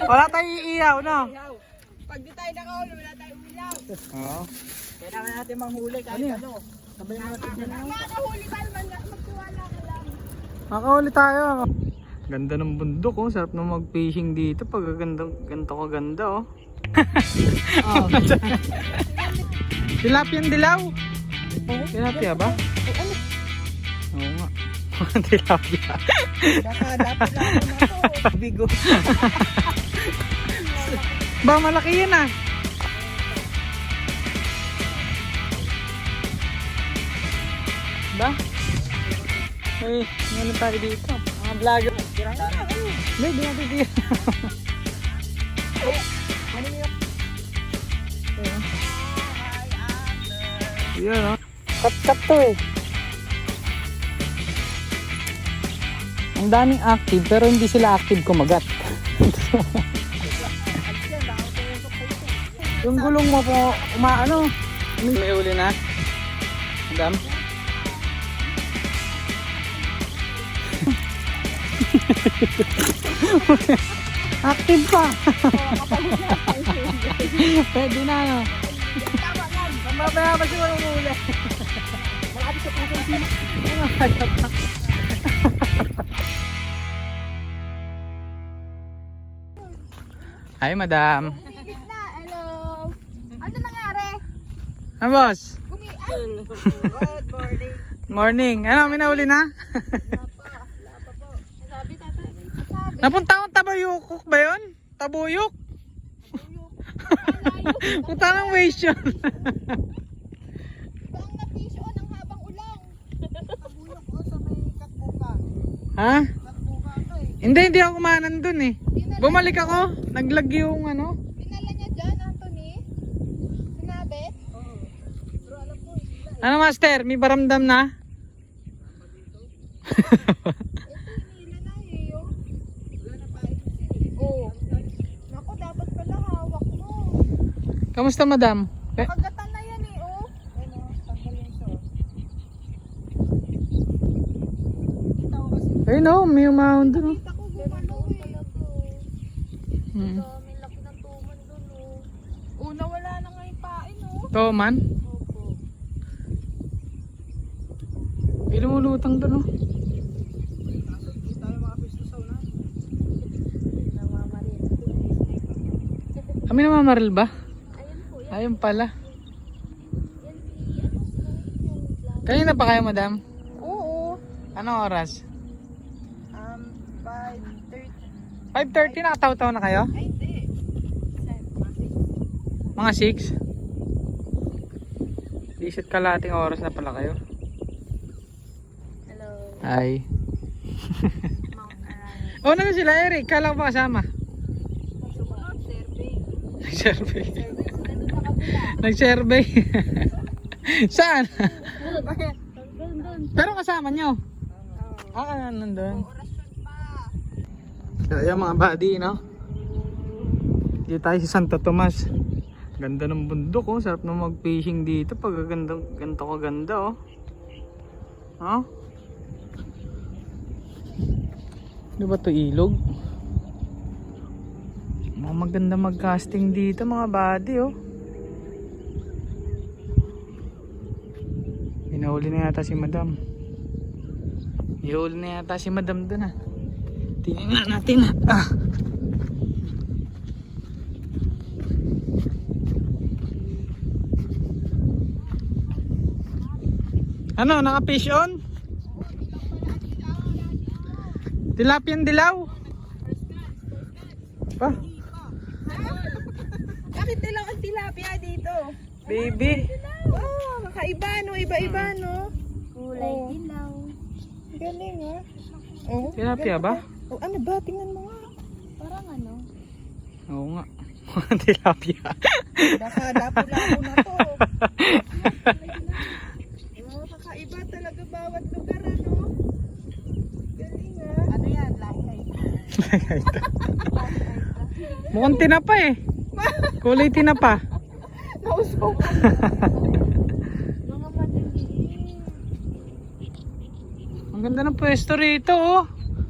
Wala tayong iiyaw, no? Pag di tayo nakahuli, wala tayong ulam. Oo. Kailangan natin manghuli kahit ano. Sabay natin dyan. Nakahuli ba naman? Magtiwala ka lang. Makahuli tayo. Ganda ng bundok, oh. Sarap na mag-fishing dito pag ganito kaganda, oh. Tilapia dilaw. Tilapia ba? Oo nga. Tilapia. Baka dapat lang ako na to. Bigo. Ba, malaki yan ah. Ba? Ay, ano tayo dito? Mga vlogger. Hindi, di natin dito. Yan, oh. Cut to eh. Ang daming active pero hindi sila active kumagat. Yung gulong mo po, umaano? May uli na. Madam. Active pa. Pwede na, no? Mamaya pa siya manghuli. Malapit sa puso sila. Hi, madam. Kumigit na. Hello. Ano nangyari? Ah, boss. Good morning. Morning. Ano, may nauli na? Sabi tatay. Sabi. Napunta akong Tabayukok ba yun? Tabuyok? Punta ng waste yun. Ang napisyo ng habang ulang. Tabuyok ko sa may katbuka. Ha? Katbuka ko eh. Hindi ako kumanan dun eh. Bumalik ako. Naglag yung ano. Dinala niya dyan, Anthony? Sinabi? Oo. Pero alam ko, hindi. Ano, master? May baramdam na? Ito, hinila na eh. Oh. Wala na pa Oo. Naku, dapat pala hawak mo. Kamusta, madam? Kagatan na yan eh, oh. Ano, tanggal yung short. Kita ko kasi. Ayun o, may umahon dun. Kita ko gumalo eh. Hmm. May laki ng tuman dun oh. Una wala na nga yung pain oh. Ito man. Opo. May lumulutang dun o. Hindi tayo makapisto sa una. Namamaril. Kami namamaril ba? Ayun po, yan. Ayun pala. Yan yung black. Kanina pa kayo, madam? Oo. Anong oras? 5:30. 5:30 nakataw-taw na kayo? Ay, hindi. Mga 6? Isa't kalating oras na pala kayo. Hello. Hi. Mount Aran. Oh, na sila Eric. Kala ko ba kasama? Sumunod, survey. Nag-survey. Survey sila doon sa kabila. Nag-survey. Saan? Doon. Pero kasama nyo? Oo. Nandun. Orasyon pa. So, ayan mga buddy, no? Dito tayo sa Santo Tomas. Ganda ng bundok, oh. Sarap na mag-fishing dito pag ganito kaganda, oh. Huh? Ano ba ito, ilog? Mga maganda mag-casting dito, mga buddy, oh. Hinahuli na yata si madam. Hinahuli na yata si madam dun, ah. Tingnan natin, ah. Ano, naka-fish on? Tilapia dilaw? Pa? Bakit nilang ang tilapia dito? Baby. Oh, kakaiba no, iba-iba no. Kulay dilaw. Galing ha. Oh, Tilapia ba? oh, ano ba? Tingnan mo nga. Parang ano? Oo nga. Tilapia. Baka lapo-lapo na to. Oh, kakaiba talaga bawat lugar ano. Galing ha. Ano yan? Lahi. Mukhang tinapa eh. Kulay tinapa. Nausok. Mga matindi. Ang ganda ng pwesto rito, oh.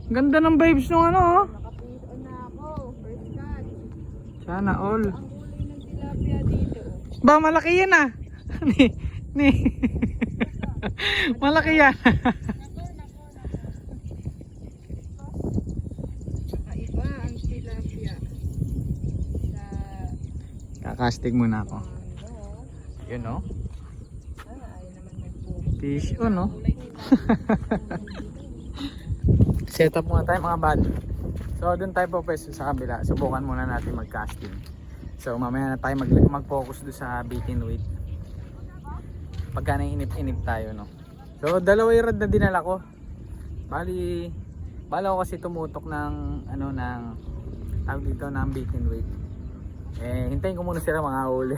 Ang ganda ng vibes ng ano, oh. Nakapuso na ako. First cut. Sana all. Ang kulay ng tilapia dito. Ba, malaki yan ah. Ni. Malaki yan. Kakaiba ang tilapia. Sa Kakastig muna ako. ano, Yun oh. ayaw naman mag-focus. Fish on no. Kulay nila. Set up muna tayo mga bad. So doon tayo po pwesto sa kabila. Subukan muna natin mag-casting. So mamaya na tayo mag-focus doon sa baiting weight. Pagka naiinip-inip tayo no. So dalawa yung rod na dinala ko. Bala ko kasi tumutok ng ano ng tawag dito ng baiting weight. Eh hintayin ko muna sila mga huli.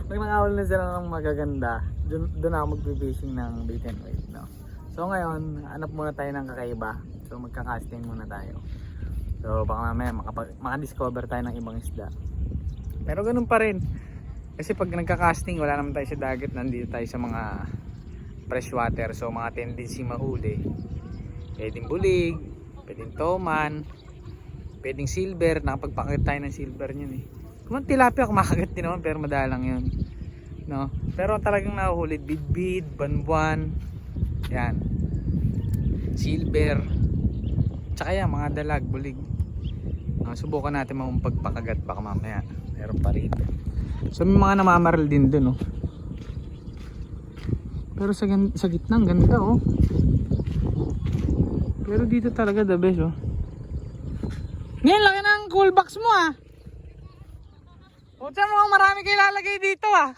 Pag nakahuli na sila ng magaganda, doon ako mag-fishing ng baiting weight no. So ngayon, hanap muna tayo ng kakaiba. So magka-casting muna tayo. So baka mamaya maka-discover tayo ng ibang isda. Pero ganun pa rin. Kasi pag nagka-casting, wala naman tayo sa dagat, nandito tayo sa mga freshwater. So mga tendency mahuli. Pwedeng bulig, pwedeng toman, pwedeng silver. Nakapagpakit tayo ng silver niyan eh. Kung tilapia, kumakagat din naman pero madalang yun. No? Pero talagang nahuhuli, bidbid, banbuan, yan, silver, tsaka yan mga dalag, bulig. Subukan natin pagpakagat baka mamaya meron pa rin. So may mga namamaral din dun oh. Pero sa gitna ang ganda oh. Pero dito talaga the best oh. Ngayon laki ng cool box mo ah. Puta mo marami kayo lalagay dito ah.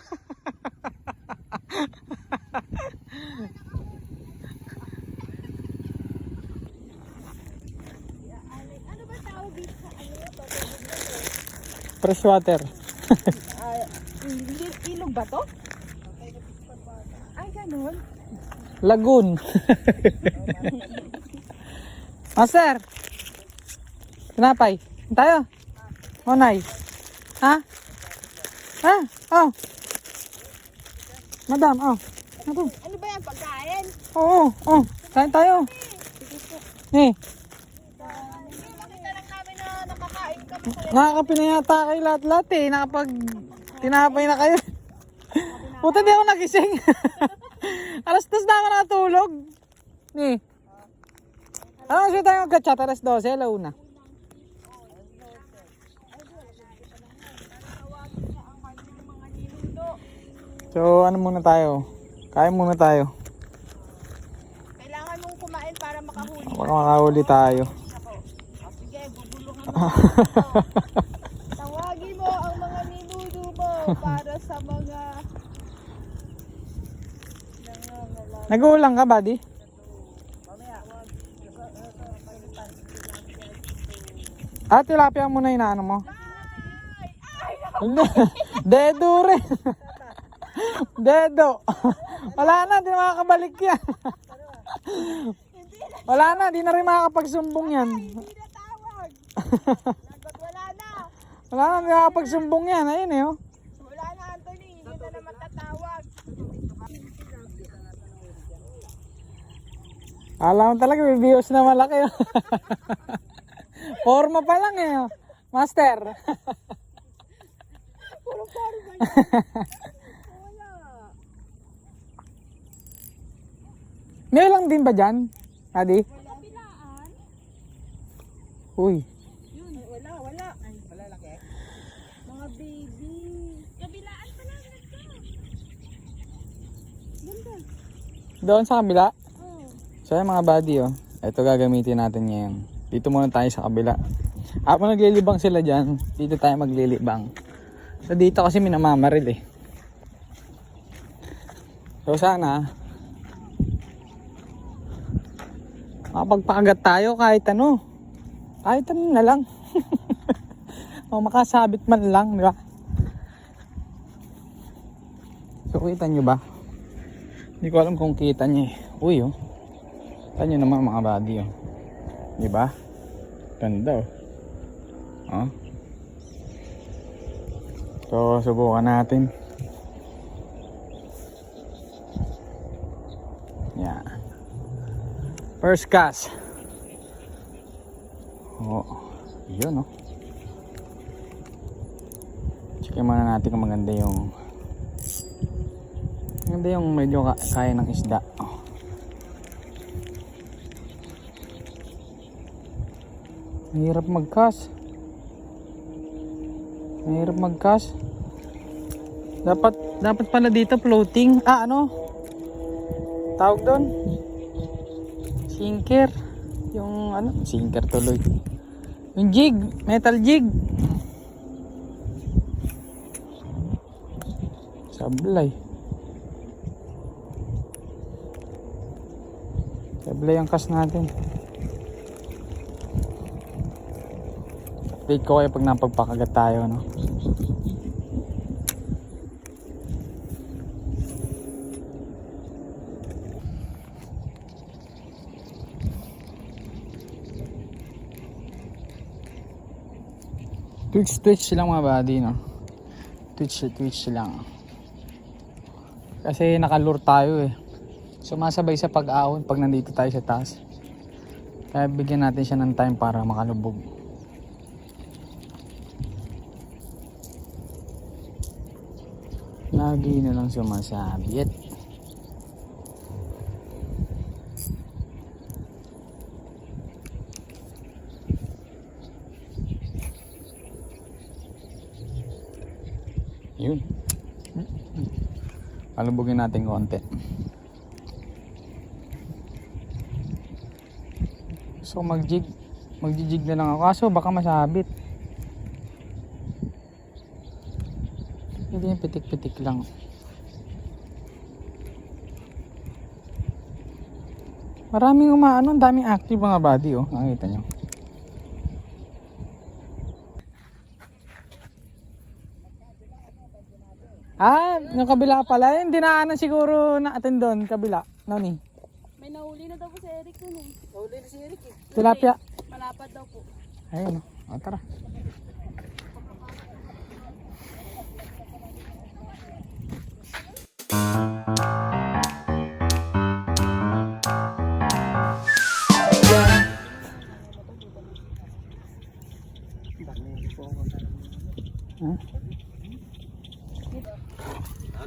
Ano ba tawag dito sa ano ito? Freshwater. Ilog ba to? Ay, ganun. Lagoon. Master. Tinapay. Tayo. Monay. Ha? Ha? Oh. Madam, oh. Madam. Ano ba yan? Pagkain? Oo, oh. Kain tayo. Eh, Makita lang namin na nakakain kami. nakakapinayata kayo lahat-lahat eh. Tinapay na kayo. Puta di ako nagising. Alas 2 na ako nakatulog. Eh. Ano kasi tayo mag-chat? Alas 12, alauna. So ano muna tayo? Kain muna tayo. Kailangan mong kumain para makahuli. Baka makahuli tayo. Sige, bubulungan mo. Tawagin mo ang mga ninuno mo para sa mga nangangalan. Nag-uulang ka, buddy? Tilapia mo na inaano mo? Dedo rin. Dedo. Wala na, di na makakabalik yan. Wala na, di na rin makakapagsumbong yan. Hindi na tawag. Wala na. Wala na, di makakapagsumbong yan. Ayun eh, oh. Wala na, Anthony. Hindi na naman tatawag. Alam mo talaga, may views na malaki. Oh. Forma pa lang eh, oh. Master. Puro forma. Wala. May lang din ba dyan, Adi? Wala pilaan. Uy. Yun. Ay, wala. Ay, wala laki. Mga baby. Kabilaan pa lang. Ganda. Doon sa kabila. Oh. So yung mga buddy oh, ito gagamitin natin ngayon. Dito muna tayo sa kabila. Habang naglilibang sila dyan, dito tayo maglilibang. So dito kasi minamamaril eh. So sana makapagpakagat tayo kahit ano. Kahit ano na lang. O makasabit man lang, di ba? So kita nyo ba? Hindi ko alam kung kita nyo eh. Uy oh. Kita nyo naman mga buddy oh. Di ba? Ganda oh. Oh. So subukan natin. Yan. First cast. Oh. Yun oh. Tingnan muna natin kung maganda yung medyo kaya ng isda. Oh. Mahirap mag-cast. Dapat pala dito floating. Ano? Tawag doon? Sinker. Yung sinker tuloy. Yung jig, metal jig. Sablay. Sablay ang cast natin. Update ko kayo pag napagpakagat tayo, no? Twitch lang mga buddy, no? Twitch lang. Kasi nakalure tayo eh. Sumasabay sa pag-ahon pag nandito tayo sa taas. Kaya bigyan natin siya ng time para makalubog. Lagi na lang sumasabit. Yun. Palubugin natin konti. So magjig na lang ako. Kaso baka masabit. Hindi yung pitik-pitik lang. Maraming ang daming active mga body oh. Nakikita nyo. Yung kabila pala. Yung dinaanan siguro natin doon. Kabila. Nani? May nahuli na daw po si Eric dun eh. Nahuli na si Eric eh. Tilapia. Malapad daw po. Ayun oh. Tara.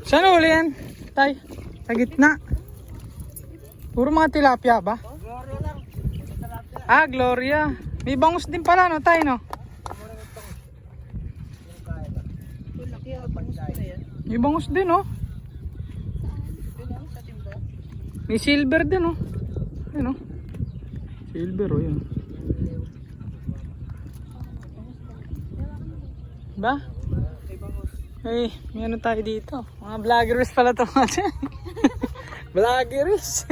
Saan huli yan? Tay, sa gitna. Puro mga tilapia ba? Gloria. May bangus din pala no, tay no? May bangus din no? May silver din no? Ayun no? Silver oh yun. Ba? Hey, may ano tayo dito? Mga vloggers pala ito. Vloggers.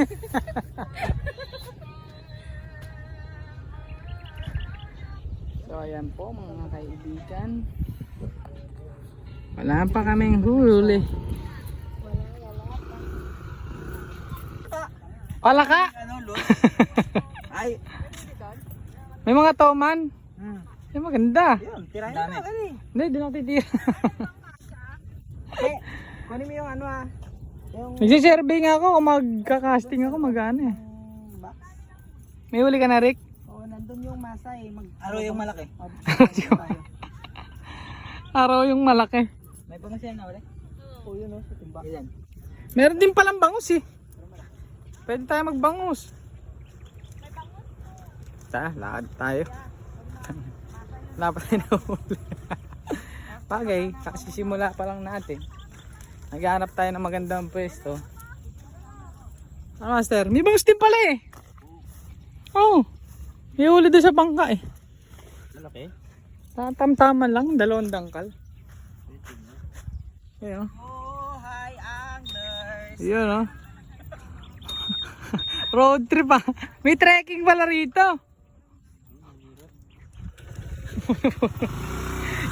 So ayan po mga kaibigan. Wala pa kaming huli. Palaka. Ay. May mga toman. Ay maganda. Yun, tirahin mo ka eh. Hindi, di na titira. Kunin mo yung yung Nagsisurvey nga ako kung magka-casting ako magana eh. box. May huli ka na Rick? Oo, nandun yung masa eh. Araw yung malaki. Araw yung malaki. May bangus yan na ulit? Oo, yun o, sa timba. Ilan? Meron din palang bangus eh. Pwede tayo magbangus. Lakad tayo. Wala pa tayo nahuli. Bagay, kasisimula pa lang natin. Naghahanap tayo ng magandang pwesto. Master, may bangus din pala eh. Oo. May huli doon sa bangka eh. Malaki? Tamtaman lang, 2 dangkal. Ayan o. Oh, hi anglers! Yun o. Road trip ah. May trekking pala rito.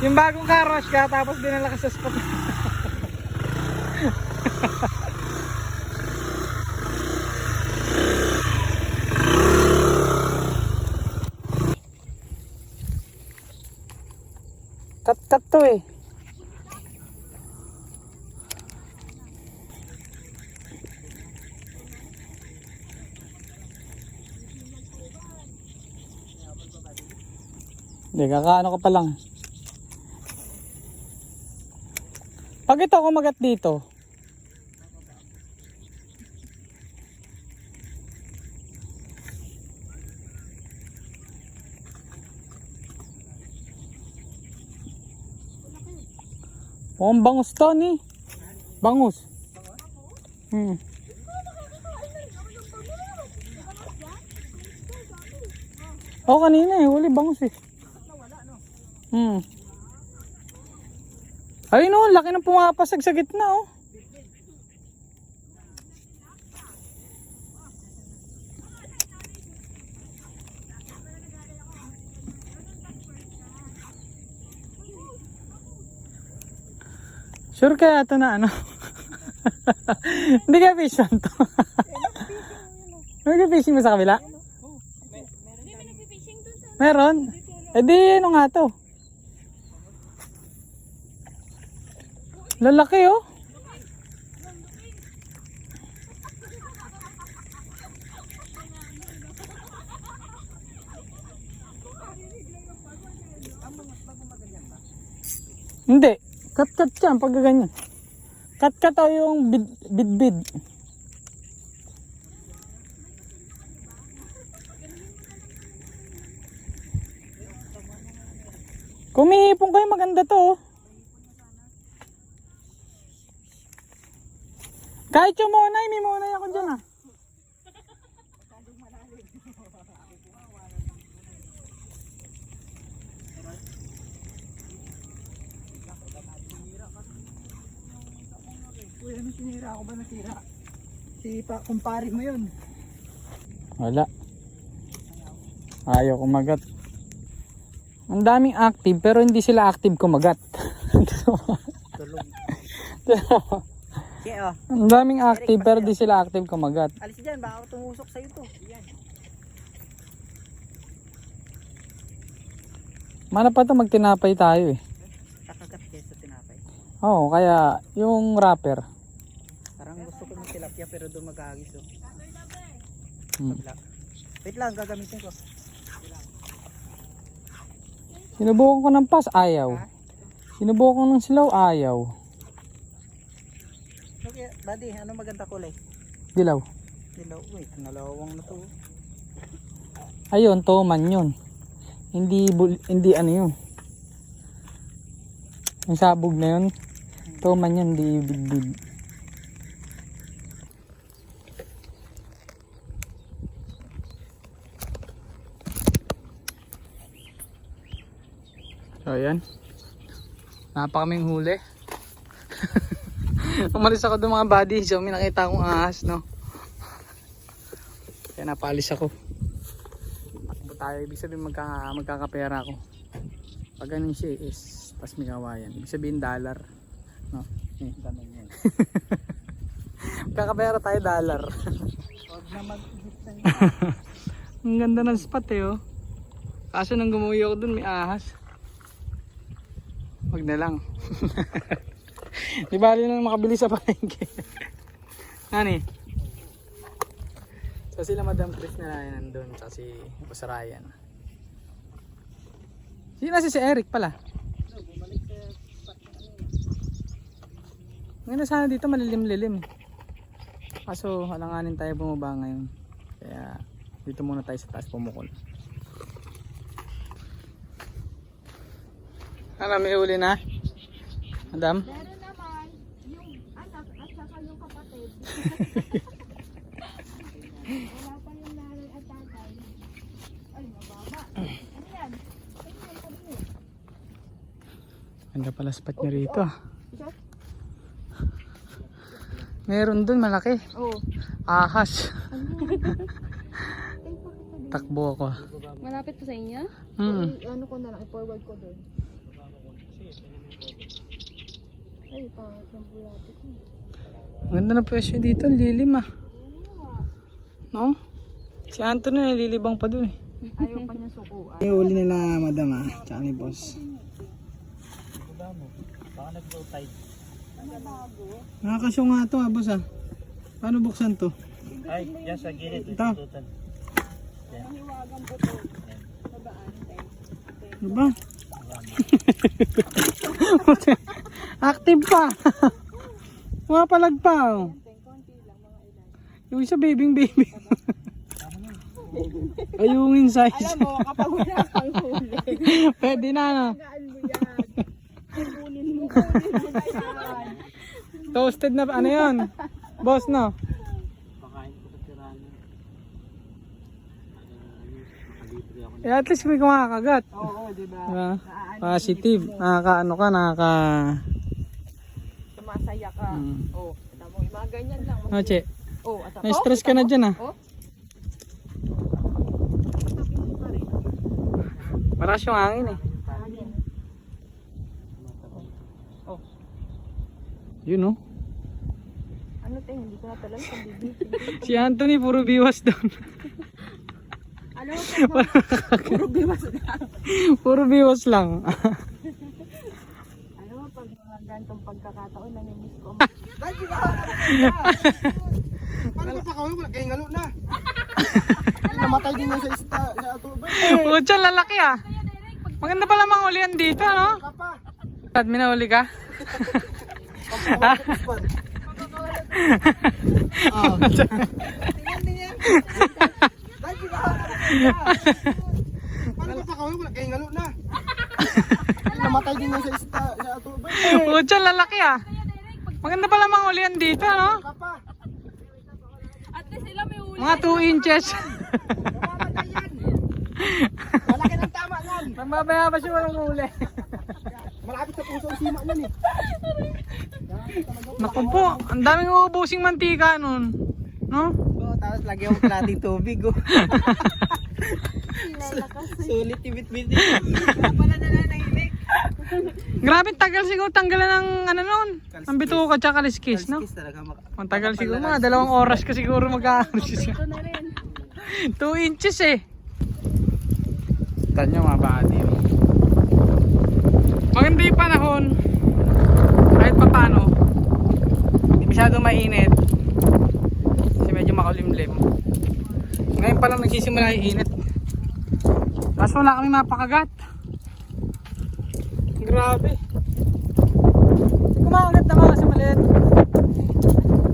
Yung bagong carwash ka tapos dinala ka sa spot. Cut to eh. Hindi, kakaano ka pa lang. Pag ito kumagat dito. Mukhang bangus to ni. Bangus. Oo, kanina eh. Huli bangus eh. Ayun o, laki ng pumapasag sa gitna oh. Sure kaya ito na ano? Hindi kaya fish on to. May fishing mo sa kabila? Meron? Eh di ano nga to? Lalaki oh. Hindi. Cut-cut yan pag ganyan. Cut-cut o yung bid-bid. Kumihipon kayo, maganda to oh. Kahit yung monay, may monay ako dyan ah. Uy, ano sinira ako ba nasira? Kumpare mo yun. Wala. Ayaw kumagat. Ang daming active pero hindi sila active kumagat. Tulog. Ang daming active pero hindi sila active kumagat. Alis dyan, baka tumusok sa'yo to. Yan. Mana pa ito magtinapay tayo eh. Kakagat kayo sa tinapay. Oo, kaya yung wrapper. Parang gusto ko ng tilapia pero doon mag-aagis oh. Wait lang, gagamitin ko. Sinubukan ko ng pas, ayaw. Sinubukan ko ng silaw, ayaw. Okay, buddy, ano maganda kulay? Dilaw. Dilaw, wait, nalawang na to. Ayun, toman yun. Hindi ano yun. Yung sabog na yun. Toman yun, hindi big. So ayan. Napakaming huli. Umalis ako doon mga buddy. So may nakita akong ahas no. Kaya napalis ako. Takbo tayo. Ibig sabihin magkakapera ako. Pag ganun siya is pas may kawayan. Ibig sabihin dollar. No? Ganun yan. Magkakapera tayo dollar. Huwag na mag-isip na yun. Ang ganda ng spot eh oh. Kaso nang gumuwi ako doon may ahas. Wag na lang. Di bali na makabili sa palengke. Nani? So sila Madam Chris na Ryan nandun. Tsaka si Boss Ryan. Sino si Eric pala? Ngayon sana dito malilim-lilim. Kaso alanganin tayo bumaba ngayon. Kaya dito muna tayo sa taas pumukol. Ano, may huli na? Madam? Meron naman yung anak at saka yung kapatid. Wala pa yung nanay at tatay. Ay, mababa. Ano yan? Ganda pala spot niya rito. Meron dun malaki. Oo. Ahas. Takbo ako. Malapit pa sa inyo? Ano ko na lang, i-forward ko doon. Ay, pangit ng bulate ko. Ganda na presyo dito. Lilim ah. No? Si Anthony nalilibang pa dun eh. Ayaw pa niya sukuan. Yung uli nila madam ah. Tsaka ni boss. Baka nag-low tide. Nakakasyo nga ito ah boss ah. Paano buksan to? Ay, yan sa gilid. Ito. Mahiwagang po to. Babaan tayo. Ano ba? Active pa. Mapalag pa. Oh. Yung isa baby. Ayungin size. Alam mo, kapag wala kang huli, Pwede na no. gaan mo yan. Kunin mo na yan. Toasted na ano yun? Boss no? Eh, at least may kumakagat. Oo, di ba? Diba? Positive. Nakakaano ka, Sumasaya ka. Oh, alam mo, yung mga ganyan lang. Ano, Che? Oh, at Na-stress ka na dyan ah. Oh. Maras yung hangin eh. Oh. Yun oh. Ano tayo, hindi ko na talang kung bibig. Si Anthony puro biwas doon. Alam mo, puro biwas na. Puro biwas lang. Alam mo, pag mga gantong pagkakataon, nanimiss ko. Paano pa kami? Wala kayong ngalo na. Namatay din yan sa atubay. Pucha, lalaki ah. Maganda pala mga ulian dito, no? Kapa. At minahuli ka? Ha? Paano pa kami? Wala kayong ngalo na. Namatay din yan sa atubay. Pucha, lalaki ah. Maganda pala mga ulian dito, no? Kapa. At least sila may huli. Mga 2 inches. Mamamatay yan. Malaki ng tama yan. Mamabaya pa siya walang huli. Malapit sa puso ang sima yan eh. Naku po, ang daming uubusing mantika nun. No? Oo, tapos lagi yung plating tubig oh. Sulit tibit-bit. Pala na nanahimik. Grabe, tagal siguro tanggalan ng ano nun. Ang bituko tsaka kaliskis, no? Talaga Ang tagal siguro mga 2 oras ka siguro mag-aaral siya. Ito na rin. 2 inches eh. Tignan nyo mga body. Maganda yung panahon. Kahit pa paano. Hindi masyado mainit. Kasi medyo makulimlim. Ngayon pa lang nagsisimula yung init. Kaso wala kami mapakagat. Grabe. Kumakagat na mga kasi maliit.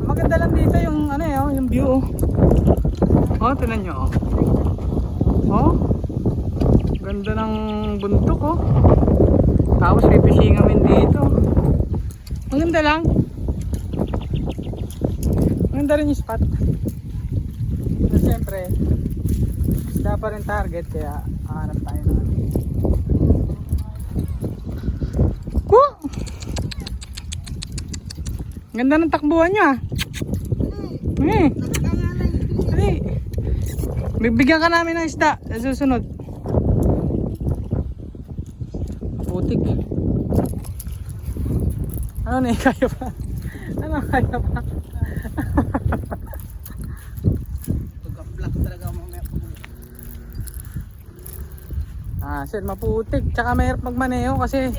Maganda lang dito yung ano eh, yung view oh. Oh, tingnan nyo oh. Oh. Ganda ng bundok oh. Tapos may fishing kami dito. Maganda lang. Maganda rin yung spot. Pero siyempre, isda pa rin target kaya hanap tayo na. Woo! Ganda ng takbuhan nyo ah. Dali. Bibigyan ka namin ng isda sa susunod. Putik. Ano na kaya pa? Ano kaya pa? Pagka-flat talaga mamaya. Shit, maputik. Tsaka mahirap magmaneho kasi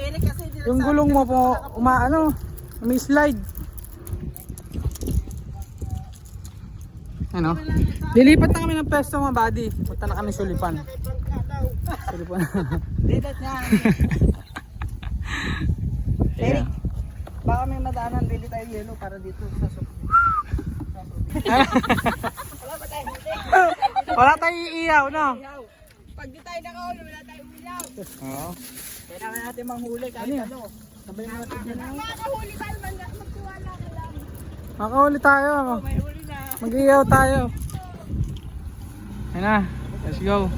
yung gulong mo po umaano, umi-slide. Ano? Lilipat na kami ng pesto mga buddy. Punta na kami Sulipan. Sulipan. Lipat nga. Eric, baka may madaanan bili tayo yelo para dito sa Wala tayong iiyaw, no? Pag di tayo nakahuli, wala tayong ulam. Oo. kailangan natin manghuli kahit ano. Sabay natin dyan. Makakahuli tayo, magtiwala ka lang. Makahuli tayo. May huli na. Mag-iiyaw tayo. Ayun na. Let's go.